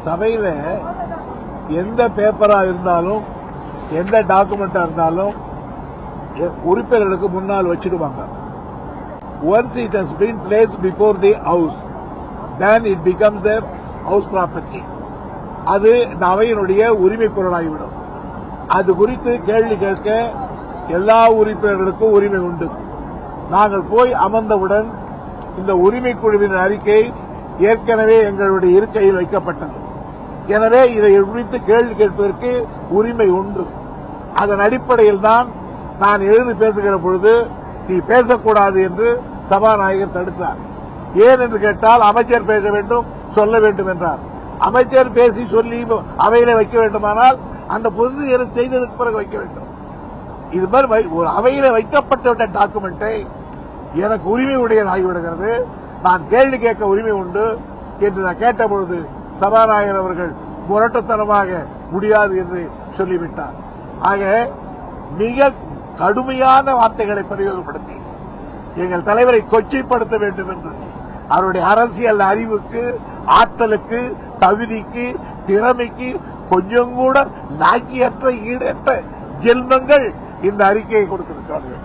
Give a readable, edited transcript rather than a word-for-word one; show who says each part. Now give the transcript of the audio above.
Speaker 1: சபையில எந்த பேப்பரா இருந்தாலும் எந்த டாக்குமெண்டா இருந்தாலும் உறுப்பினர்களுக்கு முன்னால் வச்சிடுவாங்க. Once it has been placed before the house, then it becomes their house property. அது அவையினுடைய உரிமை பொருளாகிவிடும். அது குறித்து கேள்வி கேட்க எல்லா உறுப்பினர்களுக்கும் உரிமை உண்டு. நாங்கள் போய் அமர்ந்தவுடன் இந்த உரிமை குழுவின் அறிக்கை ஏற்கனவே எங்களுடைய இருக்கையில் வைக்கப்பட்டது. எனவே இதை குறித்து கேள்வி கேட்பதற்கு உரிமை உண்டு. அதன் அடிப்படையில் தான் நான் எழுந்து பேசுகிற பொழுது நீ பேசக்கூடாது என்று சபாநாயகர் தடுத்தார். ஏன் என்று கேட்டால் அமைச்சர் பேச வேண்டும், சொல்ல வேண்டும் என்றார். அமைச்சர் பேசி சொல்லி அவையில வைக்க வேண்டுமானால் அந்த பொது செய்ததற்கு பிறகு வைக்க வேண்டும். இது மாதிரி ஒரு அவையில வைக்கப்பட்ட டாக்குமெண்டை எனக்கு உரிமை உடையதாகிவிடுகிறது, நான் கேள்வி கேட்க உரிமை உண்டு என்று நான் கேட்டபொழுது சபாநாயகர் அவர்கள் முரட்டுத்தனமாக முடியாது என்று சொல்லிவிட்டார். ஆக மிக கடுமையான வார்த்தைகளை பிரயோகப்படுத்தி எங்கள் தலைவரை கொச்சைப்படுத்த வேண்டும் என்று அவருடைய அரசியல் அறிவுக்கு, ஆற்றலுக்கு, தகுதிக்கு, திறமைக்கு கொஞ்சம் கூட நாக்கியற்ற ஈடற்ற ஜென்மங்கள் இந்த அறிக்கையை கொடுத்திருக்கிறார்கள்.